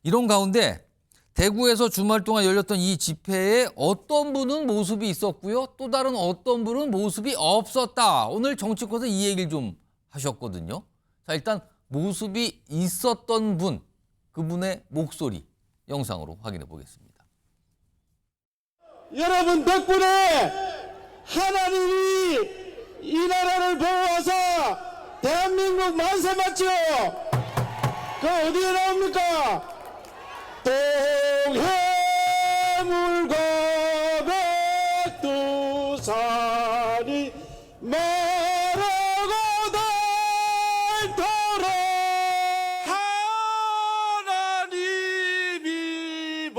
이런 가운데 대구에서 주말 동안 열렸던 이 집회에 어떤 분은 모습이 있었고요. 또 다른 어떤 분은 모습이 없었다. 오늘 정치권에서 이 얘기를 좀 하셨거든요. 자, 일단 모습이 있었던 분, 그분의 목소리 영상으로 확인해 보겠습니다. 여러분 덕분에 하나님이 이 나라를 보호하사 대한민국 만세 맞죠? 그 어디에 나옵니까? 동해물과 백두산이 말하고 닳도록 하나님이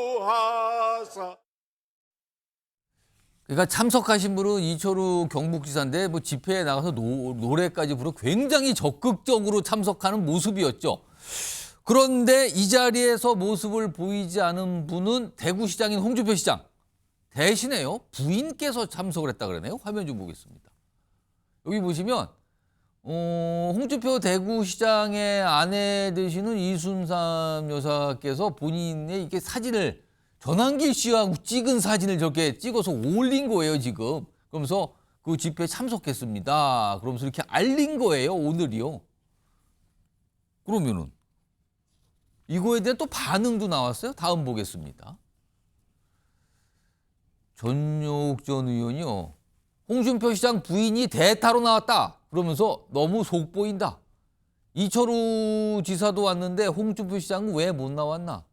보호하사. 그러니까 참석하신 분은 이철우 경북지사인데 뭐 집회에 나가서 노래까지 부르 굉장히 적극적으로 참석하는 모습이었죠. 그런데 이 자리에서 모습을 보이지 않은 분은 대구시장인 홍준표 시장. 대신에요, 부인께서 참석을 했다 그러네요. 화면 좀 보겠습니다. 여기 보시면 홍준표 대구시장의 아내 되시는 이순삼 여사께서 본인의 이게 사진을 전환길 씨와 찍은 사진을 저렇게 찍어서 올린 거예요, 지금. 그러면서 그 집회에 참석했습니다. 그러면서 이렇게 알린 거예요, 오늘이요. 그러면은 이거에 대한 또 반응도 나왔어요. 다음 보겠습니다. 전용욱 전 의원이요. 홍준표 시장 부인이 대타로 나왔다. 그러면서 너무 속보인다. 이철우 지사도 왔는데 홍준표 시장은 왜 못 나왔나.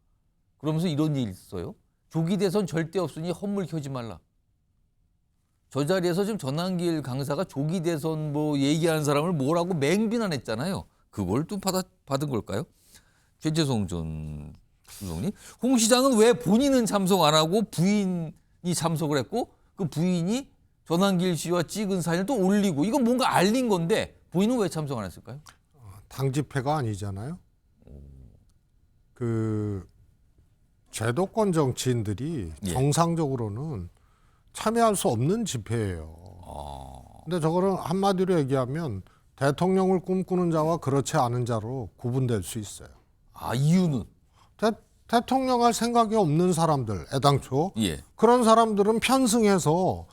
그러면서 이런 일이 있어요. 조기 대선 절대 없으니 헛물 켜지 말라. 저 자리에서 지금 전환길 강사가 조기 대선 뭐 얘기하는 사람을 뭐라고 맹비난했잖아요. 그걸 또 받은 걸까요? 최재성 전 수석님, 홍 시장은 왜 본인은 참석 안 하고 부인이 참석을 했고 그 부인이 전환길 씨와 찍은 사진을 또 올리고 이건 뭔가 알린 건데 부인은 왜 참석 안 했을까요? 당 집회가 아니잖아요. 그 제도권 정치인들이 예. 정상적으로는 참여할 수 없는 집회예요. 근데 저거는 한마디로 얘기하면 대통령을 꿈꾸는 자와 그렇지 않은 자로 구분될 수 있어요. 아, 이유는? 대통령 할 생각이 없는 사람들, 애당초. 예. 그런 사람들은 편승해서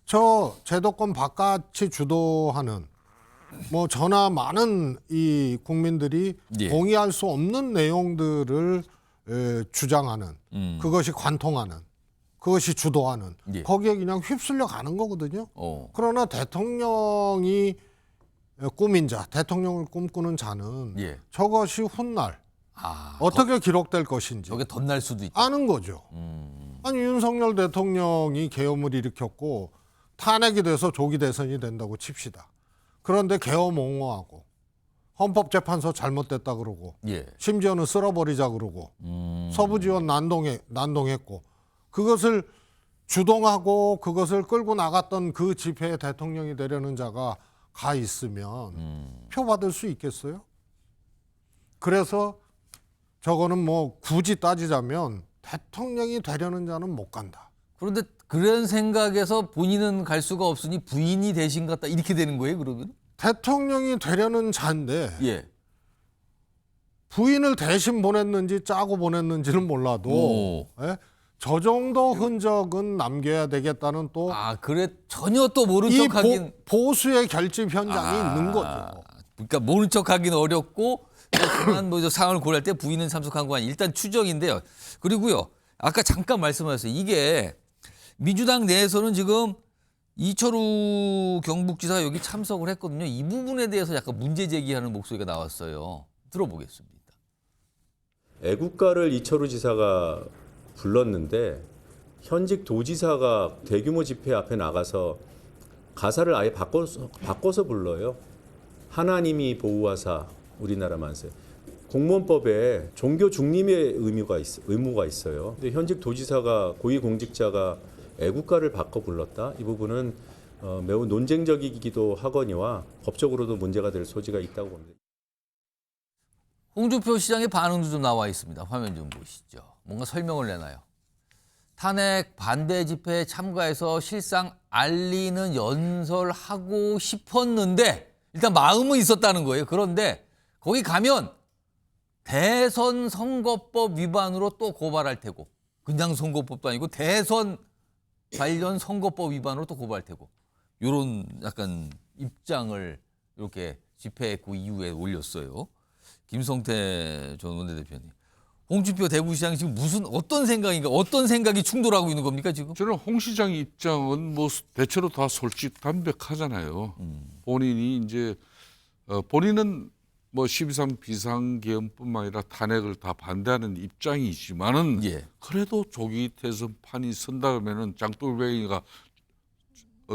저 제도권 바깥이 주도하는 뭐 저나 많은 이 국민들이 예. 동의할 수 없는 내용들을 주장하는 그것이 관통하는 그것이 주도하는 예. 거기에 그냥 휩쓸려 가는 거거든요. 그러나 대통령이 꿈인 자, 대통령을 꿈꾸는 자는 예. 저것이 훗날 아, 어떻게 기록될 것인지 저게 덧날 수도 있다. 아는 거죠. 아니 윤석열 대통령이 계엄을 일으켰고 탄핵이 돼서 조기 대선이 된다고 칩시다. 그런데 계엄 옹호하고 헌법재판소 잘못됐다 그러고 예. 심지어는 쓸어버리자 그러고 서부지원 난동했고 그것을 주동하고 그것을 끌고 나갔던 그 집회에 대통령이 되려는 자가 가 있으면 표 받을 수 있겠어요? 그래서 저거는 뭐 굳이 따지자면 대통령이 되려는 자는 못 간다. 그런데 그런 생각에서 본인은 갈 수가 없으니 부인이 대신 갔다 이렇게 되는 거예요, 그러면? 대통령이 되려는 자인데 예. 부인을 대신 보냈는지 짜고 보냈는지는 몰라도 예? 저 정도 흔적은 남겨야 되겠다는 또 아, 그래 전혀 또 모른 이 척하긴 보수의 결집 현장이 있는 거죠. 그러니까 모른 척하기는 어렵고 그만 뭐 상황을 고려할 때 부인은 참석한 거 아니 일단 추정인데요. 그리고요. 아까 잠깐 말씀하셨어요. 이게 민주당 내에서는 지금 이철우 경북지사가 여기 참석을 했거든요. 이 부분에 대해서 약간 문제 제기하는 목소리가 나왔어요. 들어보겠습니다. 애국가를 이철우 지사가 불렀는데 현직 도지사가 대규모 집회 앞에 나가서 가사를 아예 바꿔서 불러요. 하나님이 보호하사 우리나라 만세. 공무원법에 종교 중림의 의무가 있어요. 근데 현직 도지사가 고위공직자가 애국가를 바꿔 불렀다. 이 부분은 매우 논쟁적이기도 하거니와 법적으로도 문제가 될 소지가 있다고 봅니다. 홍준표 시장의 반응도 좀 나와 있습니다. 화면 좀 보시죠. 뭔가 설명을 내놔요. 탄핵 반대 집회에 참가해서 실상 알리는 연설하고 싶었는데 일단 마음은 있었다는 거예요. 그런데 거기 가면 대선 선거법 위반으로 또 고발할 테고 그냥 선거법도 아니고 대선 관련 선거법 위반으로 또 고발할 테고 이런 약간 입장을 이렇게 집회 그 이후에 올렸어요. 김성태 전 원내대표님. 홍준표 대구시장 지금 어떤 생각이 충돌하고 있는 겁니까 지금? 저는 홍 시장 입장은 뭐 대체로 다 솔직담백하잖아요. 본인이 이제 본인은 뭐 12.3 비상계엄뿐만 아니라 탄핵을 다 반대하는 입장이지만은 예. 그래도 조기 대선판이 선다면은 장돌뱅이가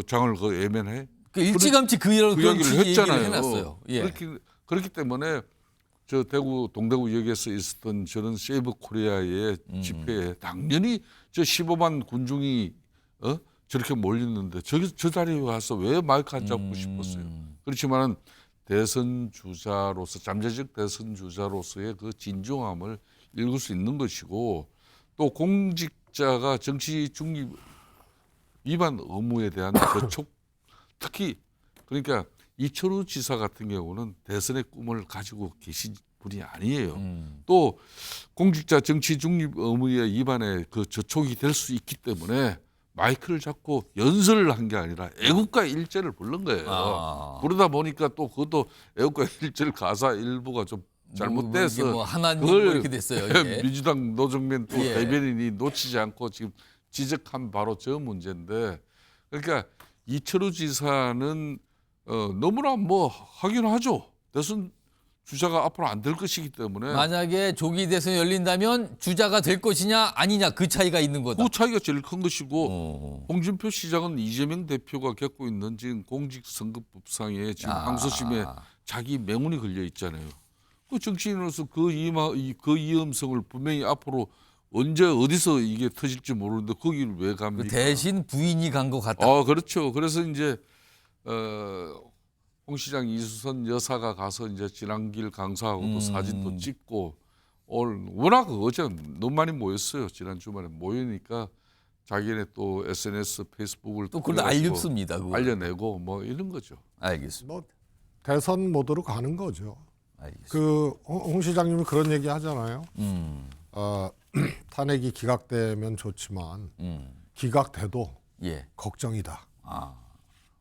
장을 그 애면해. 그 일찌감치 그 그런 이야기를 취지의 얘기를 했잖아요. 해놨어요. 예. 그렇기 때문에 저 동대구역에서 있었던 저런 세이브 코리아의 집회에 당연히 저 15만 군중이 저렇게 몰렸는데 저 자리에 와서 왜 마이크 안 잡고 싶었어요. 그렇지만은 대선 주자로서 잠재적 대선 주자로서의 그 진정함을 읽을 수 있는 것이고 또 공직자가 정치 중립 위반 의무에 대한 저촉 특히 그러니까 이철우 지사 같은 경우는 대선의 꿈을 가지고 계신 분이 아니에요. 또 공직자 정치 중립 의무의 위반에 그 저촉이 될 수 있기 때문에 마이크를 잡고 연설을 한 게 아니라 애국가 일제를 부른 거예요. 그러다 보니까 또 그것도 애국가 일절 가사 일부가 좀 잘못돼서 뭐 하나님 그걸 이렇게 됐어요. 예. 민주당 노정면 또 예. 대변인이 놓치지 않고 지금 지적한 바로 저 문제인데 그러니까 이철우 지사는 너무나 뭐 하긴 하죠. 대선 주자가 앞으로 안 될 것이기 때문에 만약에 조기 대선이 열린다면 주자가 될 것이냐 아니냐 그 차이가 있는 거다. 그 차이가 제일 큰 것이고 홍준표 시장은 이재명 대표가 겪고 있는 지금 공직선거법상에 지금 항소심에 자기 명운이 걸려 있잖아요. 그 정치인으로서 그 위험성을 분명히 앞으로 언제 어디서 이게 터질지 모르는데 거기를 왜 갑니까? 대신 부인이 간 것 같다. 그렇죠. 그래서 이제 홍 시장 이수선 여사가 가서 이제 지난길 강사하고도 사진도 찍고 오늘 워낙 어제 너무 많이 모였어요. 지난 주말에 모이니까 자기네 또 SNS, 페이스북을 또 그걸 통해가지고 알렸습니다. 그걸. 알려내고 뭐 이런 거죠. 알겠습니다. 뭐 대선 모드로 가는 거죠. 알겠습니다. 그 홍 시장님이 그런 얘기 하잖아요. 탄핵이 기각되면 좋지만 기각돼도 예. 걱정이다. 아.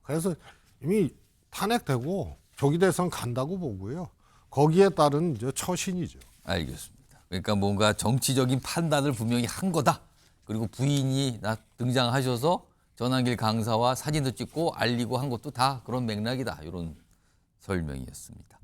그래서 이미 탄핵되고 조기 대선 간다고 보고요. 거기에 따른 이제 처신이죠. 알겠습니다. 그러니까 뭔가 정치적인 판단을 분명히 한 거다. 그리고 부인이 등장하셔서 전환길 강사와 사진도 찍고 알리고 한 것도 다 그런 맥락이다. 이런 설명이었습니다.